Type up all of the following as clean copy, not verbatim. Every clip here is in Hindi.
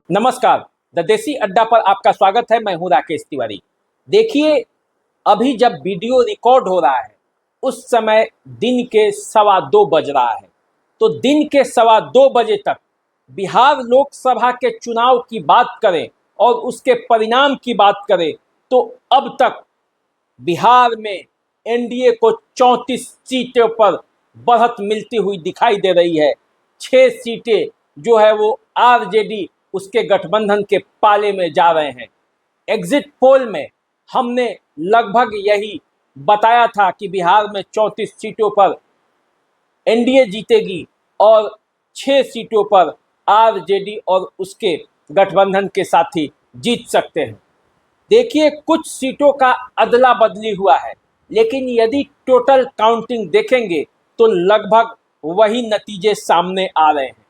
नमस्कार। द देसी अड्डा पर आपका स्वागत है। मैं हूं राकेश तिवारी। देखिए, अभी जब वीडियो रिकॉर्ड हो रहा है उस समय दिन के 2:15 बज रहा है। तो दिन के 2:15 बजे तक बिहार लोकसभा के चुनाव की बात करें और उसके परिणाम की बात करें तो अब तक बिहार में एनडीए को 34 सीटों पर बढ़त मिलती हुई दिखाई दे रही है। 6 सीटें जो है वो आरजेडी उसके गठबंधन के पाले में जा रहे हैं। एग्जिट पोल में हमने लगभग यही बताया था कि बिहार में 34 सीटों पर एनडीए जीतेगी और 6 सीटों पर आरजेडी और उसके गठबंधन के साथी जीत सकते हैं। देखिए, कुछ सीटों का अदला बदली हुआ है, लेकिन यदि टोटल काउंटिंग देखेंगे तो लगभग वही नतीजे सामने आ रहे हैं।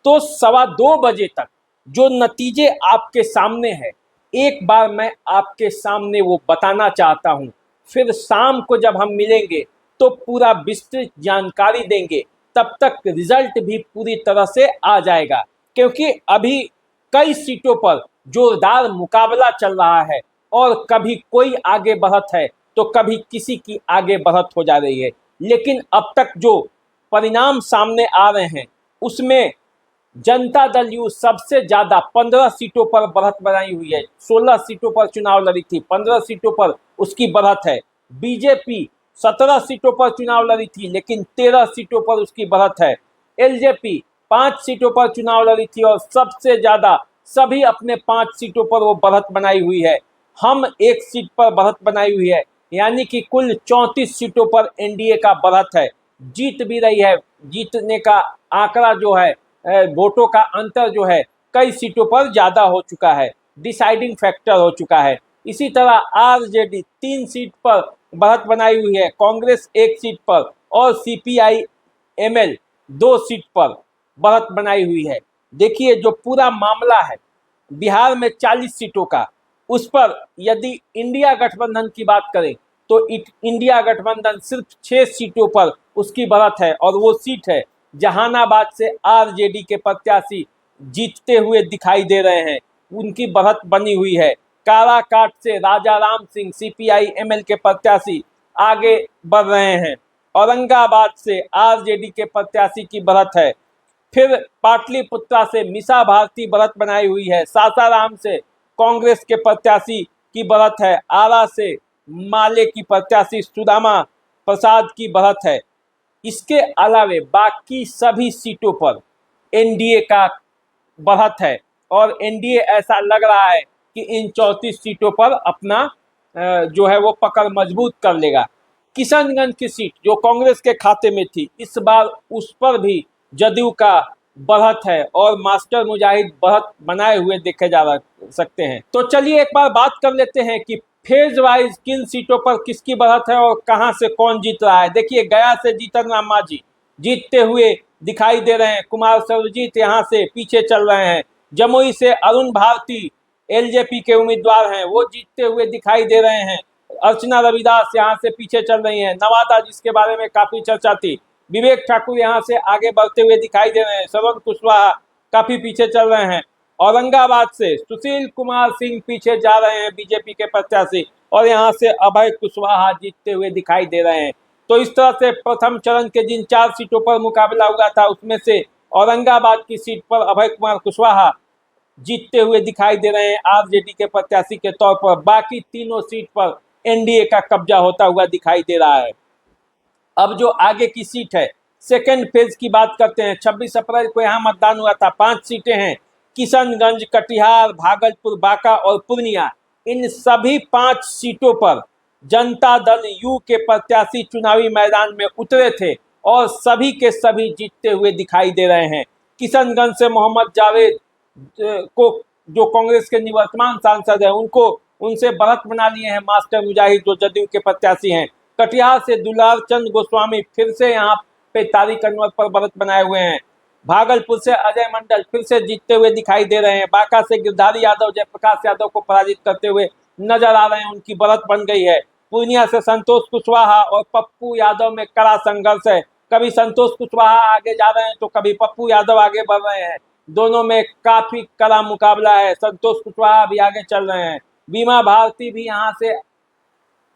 तो 2:15 बजे तक जो नतीजे आपके सामने हैं, एक बार मैं आपके सामने वो बताना चाहता हूं। फिर शाम को जब हम मिलेंगे तो पूरा विस्तृत जानकारी देंगे। तब तक रिजल्ट भी पूरी तरह से आ जाएगा, क्योंकि अभी कई सीटों पर जोरदार मुकाबला चल रहा है और कभी कोई आगे बढ़त है तो कभी किसी की आगे बढ़त हो जा रही है। लेकिन अब तक जो परिणाम सामने आ रहे हैं उसमें जनता दल यू सबसे ज्यादा 15 सीटों पर बढ़त बनाई हुई है। 16 सीटों पर चुनाव लड़ी थी, 15 सीटों पर उसकी बढ़त है। बीजेपी 17 सीटों पर चुनाव लड़ी थी, लेकिन 13 सीटों पर उसकी बढ़त है। एलजेपी 5 सीटों पर चुनाव लड़ी थी और सबसे ज्यादा सभी अपने 5 सीटों पर वो बढ़त बनाई हुई है। हम 1 सीट पर बढ़त बनाई हुई है, यानी कि कुल 34 सीटों पर एनडीए का बढ़त है। जीत भी रही है। जीतने का आंकड़ा जो है, वोटों का अंतर जो है कई सीटों पर ज्यादा हो चुका है, डिसाइडिंग फैक्टर हो चुका है। इसी तरह आरजेडी 3 सीट पर बढ़त बनाई हुई है, कांग्रेस 1 सीट पर और सीपीआई एमएल 2 सीट पर बढ़त बनाई हुई है। देखिए, जो पूरा मामला है बिहार में 40 सीटों का, उस पर यदि इंडिया गठबंधन की बात करें तो इंडिया गठबंधन सिर्फ 6 सीटों पर उसकी बढ़त है और वो सीट है जहानाबाद से आरजेडी के प्रत्याशी जीतते हुए दिखाई दे रहे हैं। उनकी बढ़त बनी हुई है। काराकाट से राजा राम सिंह सीपीआई एमएल के प्रत्याशी आगे बढ़ रहे हैं। औरंगाबाद से आरजेडी के प्रत्याशी की बढ़त है। फिर पाटलिपुत्रा से मीसा भारती बढ़त बनाई हुई है। सासाराम से कांग्रेस के प्रत्याशी की बढ़त है। आरा से माले की प्रत्याशी सुदामा प्रसाद की बढ़त है। इसके अलावे बाकी सभी सीटों पर एनडीए का बढ़त है और एनडीए ऐसा लग रहा है कि इन 34 सीटों पर अपना जो है वो पकड़ मजबूत कर लेगा। किशनगंज की सीट जो कांग्रेस के खाते में थी, इस बार उस पर भी जदयू का बढ़त है और मास्टर मुजाहिद बढ़त बनाए हुए देखे जा सकते हैं। तो चलिए एक बार बात कर लेते हैं कि फेज वाइज किन सीटों पर किसकी बढ़त है और कहां से कौन जीत रहा है। देखिए, गया से जीतन राम मांझी जीतते हुए दिखाई दे रहे हैं। कुमार सर्वजीत यहां से पीछे चल रहे हैं। जमुई से अरुण भारती एलजेपी के उम्मीदवार हैं, वो जीतते हुए दिखाई दे रहे हैं। अर्चना रविदास यहाँ से पीछे चल रही हैं। नवादा, जिसके बारे में काफी चर्चा थी, विवेक ठाकुर यहाँ से आगे बढ़ते हुए दिखाई दे रहे हैं। श्रवण कुशवाहा काफी पीछे चल रहे हैं। औरंगाबाद से सुशील कुमार सिंह पीछे जा रहे हैं, बीजेपी के प्रत्याशी, और यहाँ से अभय कुशवाहा जीतते हुए दिखाई दे रहे हैं। तो इस तरह से प्रथम चरण के जिन 4 सीटों पर मुकाबला हुआ था उसमें से औरंगाबाद की सीट पर अभय कुमार कुशवाहा जीतते हुए दिखाई दे रहे हैं आरजेडी के प्रत्याशी के तौर पर। बाकी तीनों सीट पर एनडीए का कब्जा होता हुआ दिखाई दे रहा है। अब जो आगे की सीट है, सेकेंड फेज की बात करते हैं। 26 अप्रैल को यहाँ मतदान हुआ था। 5 सीटें हैं, किशनगंज, कटिहार, भागलपुर, बांका और पूर्णिया। इन सभी 5 सीटों पर जनता दल यू के प्रत्याशी चुनावी मैदान में उतरे थे और सभी के सभी जीतते हुए दिखाई दे रहे हैं। किशनगंज से मोहम्मद जावेद को, जो कांग्रेस के निवर्तमान सांसद हैं, उनको उनसे बढ़त बना लिए हैं मास्टर मुजाहिद, जो जदयू के प्रत्याशी हैं। कटिहार से दुलार चंद गोस्वामी फिर से यहाँ पे तारिक अनवर पर बढ़त बनाए हुए हैं। भागलपुर से अजय मंडल फिर से जीतते हुए दिखाई दे रहे हैं। बांका से गिरधारी यादव जयप्रकाश यादव को पराजित करते हुए नजर आ रहे हैं, उनकी बढ़त बन गई है। पूर्णिया से संतोष कुशवाहा और पप्पू यादव में कड़ा संघर्ष है। कभी संतोष कुशवाहा आगे जा रहे हैं तो कभी पप्पू यादव आगे बढ़ रहे हैं। दोनों में काफी कड़ा मुकाबला है। संतोष कुशवाहा भी आगे चल रहे हैं, बीमा भारती भी यहाँ से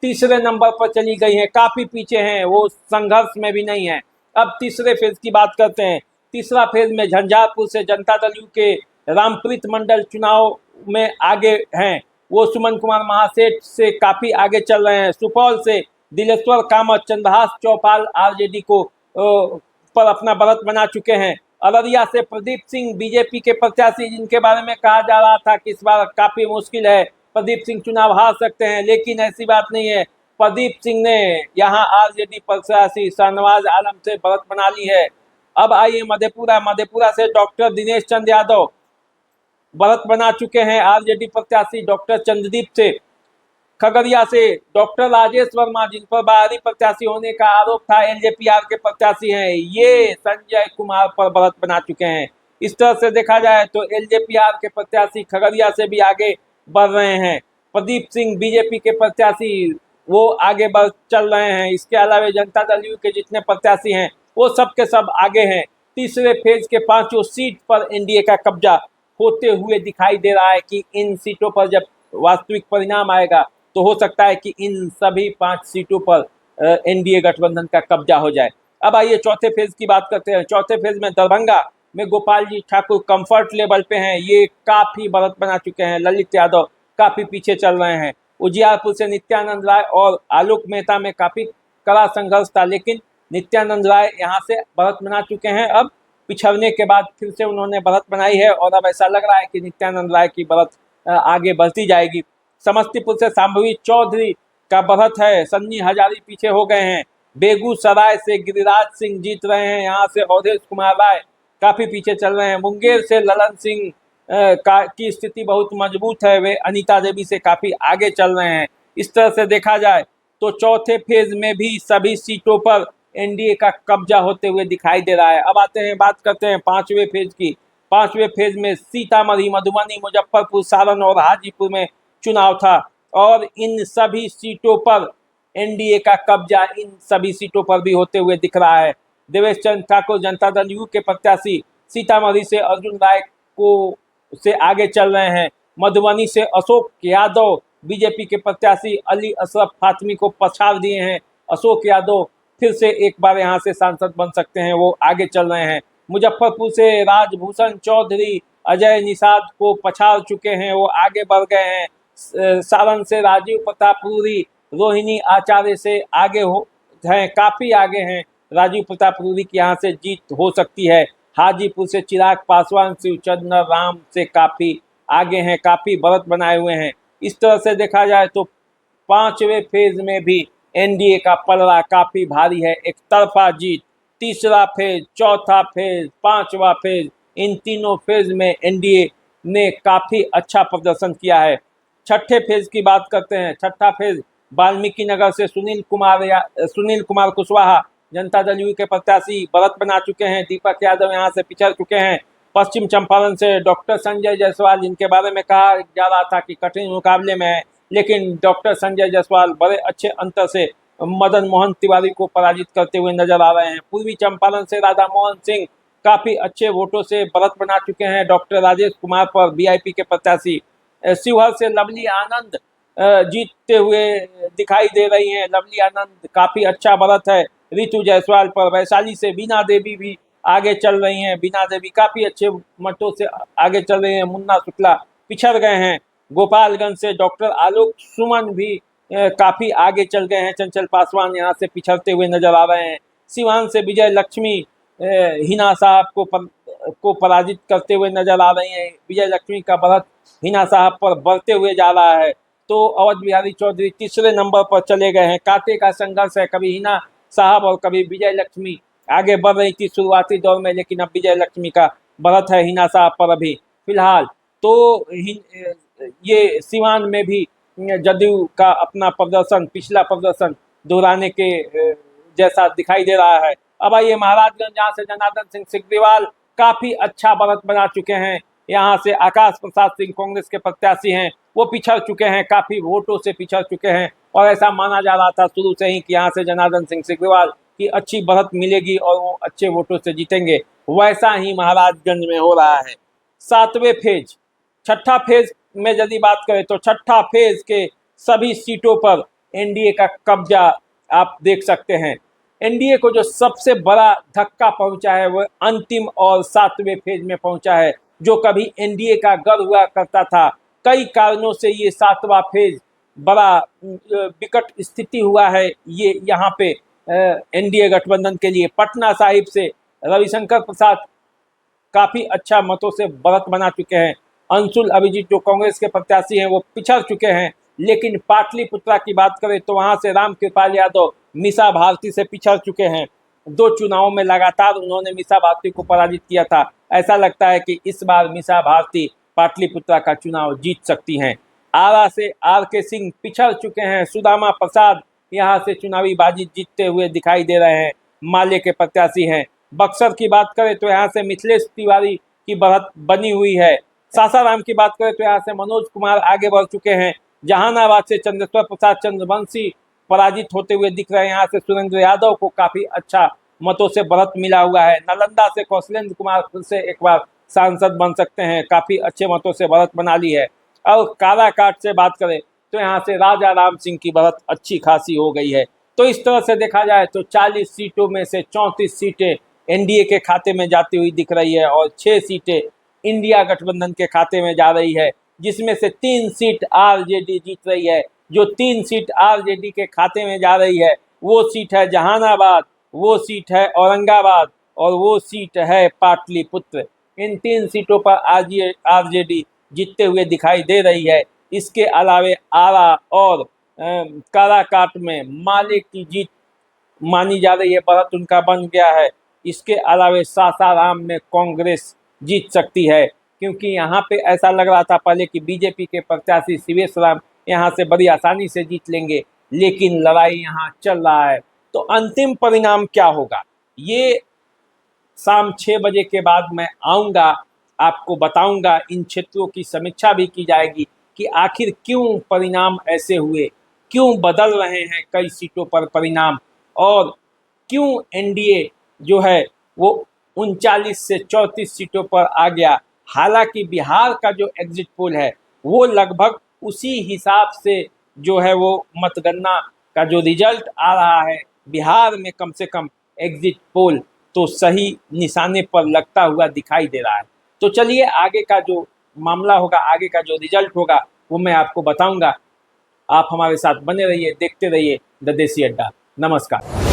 तीसरे नंबर पर चली गई है, काफी पीछे हैं, वो संघर्ष में भी नहीं है। अब तीसरे फेज की बात करते हैं। तीसरा फेज में झंझारपुर से जनता दल यू के रामप्रीत मंडल चुनाव में आगे हैं, वो सुमन कुमार महासेठ से काफी आगे चल रहे हैं। सुपौल से दिलेश्वर कामत चंद्रहास चौपाल आरजेडी को पर अपना बढ़त बना चुके हैं। अररिया से प्रदीप सिंह बीजेपी के प्रत्याशी, जिनके बारे में कहा जा रहा था कि इस बार काफी मुश्किल है, प्रदीप सिंह चुनाव हार सकते हैं, लेकिन ऐसी बात नहीं है। प्रदीप सिंह ने यहां आरजेडी प्रत्याशी शाहनवाज आलम से बढ़त बना ली है। अब आइए मधेपुरा से डॉक्टर दिनेश चंद्र यादव बढ़त बना चुके हैं आरजेडी प्रत्याशी डॉक्टर चंद्रदीप से। खगड़िया से डॉक्टर राजेश वर्मा, जिन पर बाहरी प्रत्याशी होने का आरोप था, एलजेपीआर के प्रत्याशी हैं, ये संजय कुमार पर बढ़त बना चुके हैं। इस तरह से देखा जाए तो एलजेपीआर के प्रत्याशी खगड़िया से भी आगे बढ़ रहे हैं। प्रदीप सिंह बीजेपी के प्रत्याशी वो आगे बढ़ चल रहे हैं। इसके अलावा जनता दल यू के जितने प्रत्याशी हैं वो सब के सब आगे हैं। तीसरे फेज के 5 सीट पर एनडीए का कब्जा होते हुए दिखाई दे रहा है कि इन सीटों पर जब वास्तविक परिणाम आएगा तो हो सकता है कि इन सभी 5 सीटों पर एनडीए गठबंधन का कब्जा हो जाए। अब आइए चौथे फेज की बात करते हैं। चौथे फेज में दरभंगा में गोपाल जी ठाकुर कंफर्ट लेवल पे हैं, ये काफी बढ़त बना चुके हैं। ललित यादव काफी पीछे चल रहे हैं। उजियारपुर से नित्यानंद राय और आलोक मेहता में काफी कड़ा संघर्ष था, लेकिन नित्यानंद राय यहाँ से बढ़त बना चुके हैं। अब पिछड़ने के बाद फिर से उन्होंने बढ़त बनाई है और अब ऐसा लग रहा है कि नित्यानंद राय की बढ़त आगे बढ़ती जाएगी। समस्तीपुर से शांभवी चौधरी का बढ़त है, सन्नी हजारी पीछे हो गए हैं। बेगूसराय से गिरिराज सिंह जीत रहे हैं, यहाँ से अवधेश कुमार राय काफी पीछे चल रहे हैं। मुंगेर से ललन सिंह की स्थिति बहुत मजबूत है, वे अनीता देवी से काफी आगे चल रहे हैं। इस तरह से देखा जाए तो चौथे फेज में भी सभी सीटों पर एनडीए का कब्जा होते हुए दिखाई दे रहा है। अब आते हैं, बात करते हैं पांचवें फेज की। पांचवें फेज में सीतामढ़ी, मधुबनी, मुजफ्फरपुर, सारण और हाजीपुर में चुनाव था और इन सभी सीटों पर एनडीए का कब्जा इन सभी सीटों पर भी होते हुए दिख रहा है। देवेश चंद्र ठाकुर जनता दल यू के प्रत्याशी सीतामढ़ी से अर्जुन राय को से आगे चल रहे हैं। मधुबनी से अशोक यादव बीजेपी के प्रत्याशी अली अशरफ फातमी को पछाड़ दिए हैं। अशोक यादव फिर से एक बार यहां से सांसद बन सकते हैं, वो आगे चल रहे हैं। मुजफ्फरपुर से राजभूषण चौधरी अजय निषाद को पछाड़ चुके हैं, वो आगे बढ़ गए हैं। सारण से राजीव प्रतापरूरी रोहिणी आचार्य से आगे हैं, काफी आगे हैं। राजीव प्रतापरूरी की यहाँ से जीत हो सकती है। हाजीपुर से चिराग पासवान शिवचंद्र राम से काफी आगे हैं, काफी बढ़त बनाए हुए हैं। इस तरह से देखा जाए तो पांचवें फेज में भी एनडीए का पलड़ा काफी भारी है, एक तरफा जीत। तीसरा फेज, चौथा फेज, पांचवा फेज, इन तीनों फेज में एनडीए ने काफी अच्छा प्रदर्शन किया है। छठे फेज की बात करते हैं। छठा फेज वाल्मीकि नगर से सुनील कुमार कुशवाहा जनता दल यू के प्रत्याशी बढ़त बना चुके हैं। दीपक यादव यहाँ से पिछड़ चुके हैं। पश्चिम चंपारण से डॉक्टर संजय जायसवाल, जिनके बारे में कहा जा रहा था कि कठिन मुकाबले में है, लेकिन डॉक्टर संजय जायसवाल बड़े अच्छे अंतर से मदन मोहन तिवारी को पराजित करते हुए नजर आ रहे हैं। पूर्वी चंपारण से राधा मोहन सिंह काफी अच्छे वोटों से बढ़त बना चुके हैं डॉक्टर राजेश कुमार पर, वीआईपी के प्रत्याशी। शिवहर से लवली आनंद जीतते हुए दिखाई दे रही हैं। लवली आनंद काफी अच्छा बढ़त है रितु जायसवाल पर। वैशाली से बीना देवी भी आगे चल रही हैं, बीना देवी काफी अच्छे मतों से आगे चल रही हैं। मुन्ना शुक्ला पिछड़ गए हैं। गोपालगंज से डॉक्टर आलोक सुमन भी काफी आगे चल गए हैं। चंचल पासवान यहाँ से पिछड़ते हुए नजर आ रहे हैं। सिवान से विजय लक्ष्मी हिना साहब को पराजित करते हुए नजर आ रही हैं। विजय लक्ष्मी का बढ़त हिना साहब पर बढ़ते हुए जा रहा है। तो अवध बिहारी चौधरी तीसरे नंबर पर चले गए हैं। कांटे का संघर्ष है, कभी हिना साहब और कभी विजय लक्ष्मी आगे बढ़ रही थी शुरुआती दौर में, लेकिन अब विजय लक्ष्मी का बढ़त है हिना साहब पर अभी फिलहाल। तो ये सिवान में भी जदयू का अपना प्रदर्शन, पिछला प्रदर्शन दोहराने के जैसा दिखाई दे रहा है। अब आइए महाराजगंज, जहाँ से जनार्दन सिंह सिग्रीवाल काफी अच्छा बढ़त बना चुके हैं। यहाँ से आकाश प्रसाद सिंह कांग्रेस के प्रत्याशी हैं, वो पिछड़ चुके हैं, काफी वोटों से पिछड़ चुके हैं और ऐसा माना जा रहा था शुरू से ही कि यहाँ से जनार्दन सिंह सिग्रीवाल कि अच्छी बढ़त मिलेगी और वो अच्छे वोटों से जीतेंगे, वैसा ही महाराजगंज में हो रहा है। 7वें फेज, छठा फेज में यदि बात करें तो छठा फेज के सभी सीटों पर एनडीए का कब्जा आप देख सकते हैं। एनडीए को जो सबसे बड़ा धक्का पहुंचा है वो अंतिम और 7वें फेज में पहुंचा है, जो कभी एनडीए का गढ़ हुआ करता था। कई कारणों से ये 7वां फेज बड़ा विकट स्थिति हुआ है ये यहाँ पे एनडीए गठबंधन के लिए। पटना साहिब से रविशंकर प्रसाद काफी अच्छा मतों से बढ़त बना चुके हैं। अंशुल अभिजीत जो कांग्रेस के प्रत्याशी हैं वो पिछड़ चुके हैं। लेकिन पाटलिपुत्रा की बात करें तो वहां से रामकृपाल यादव मीसा भारती से पिछड़ चुके हैं। 2 चुनावों में लगातार उन्होंने मीसा भारती को पराजित किया था। ऐसा लगता है कि इस बार मीसा भारती पाटलिपुत्रा का चुनाव जीत सकती हैं। आरा से आर के सिंह पिछड़ चुके हैं। सुदामा प्रसाद यहाँ से चुनावी बाजी जीतते हुए दिखाई दे रहे हैं, माले के प्रत्याशी हैं। बक्सर की बात करें तो यहाँ से मिथिलेश तिवारी की बढ़त बनी हुई है। सासाराम की बात करें तो यहाँ से मनोज कुमार आगे बढ़ चुके हैं। जहानाबाद से चंद्रेश्वर प्रसाद चंद्रवंशी पराजित होते हुए दिख रहे हैं। यहाँ से सुरेंद्र यादव को काफी अच्छा मतों से बढ़त मिला हुआ है। नालंदा से कौशलेंद्र कुमार फिर से एक बार सांसद बन सकते हैं, काफी अच्छे मतों से बढ़त बना ली है। और काराकाट से बात करें तो यहाँ से राजा राम सिंह की बढ़त अच्छी खासी हो गई है। तो इस तरह से देखा जाए तो 40 सीटों में से 34 सीटें एनडीए के खाते में जाती हुई दिख रही है और 6 सीटें इंडिया गठबंधन के खाते में जा रही है, जिसमें से 3 सीट आरजेडी जीत रही है। जो 3 सीट आरजेडी के खाते में जा रही है वो सीट है जहानाबाद, वो सीट है औरंगाबाद और वो सीट है पाटलिपुत्र। इन 3 सीटों पर आरजेडी जीतते हुए दिखाई दे रही है। इसके अलावे आरा और काराकाट में माले की जीत मानी जा रही है, बढ़त उनका बन गया है। इसके अलावे सासाराम में कांग्रेस जीत सकती है, क्योंकि यहाँ पे ऐसा लग रहा था पहले कि बीजेपी के प्रत्याशी शिवेश राम यहाँ से बड़ी आसानी से जीत लेंगे, लेकिन लड़ाई यहाँ चल रहा है। तो अंतिम परिणाम क्या होगा ये शाम 6 बजे के बाद मैं आऊँगा, आपको बताऊंगा। इन क्षेत्रों की समीक्षा भी की जाएगी कि आखिर क्यों परिणाम ऐसे हुए, क्यों बदल रहे हैं कई सीटों पर परिणाम, और क्यों एनडीए जो है वो 39 से 34 सीटों पर आ गया। हालांकि बिहार का जो एग्जिट पोल है वो लगभग उसी हिसाब से जो है वो मतगणना का जो रिजल्ट आ रहा है, बिहार में कम से कम एग्जिट पोल तो सही निशाने पर लगता हुआ दिखाई दे रहा है। तो चलिए आगे का जो मामला होगा, आगे का जो रिजल्ट होगा वो मैं आपको बताऊंगा। आप हमारे साथ बने रहिए, देखते रहिए द देसी अड्डा। नमस्कार।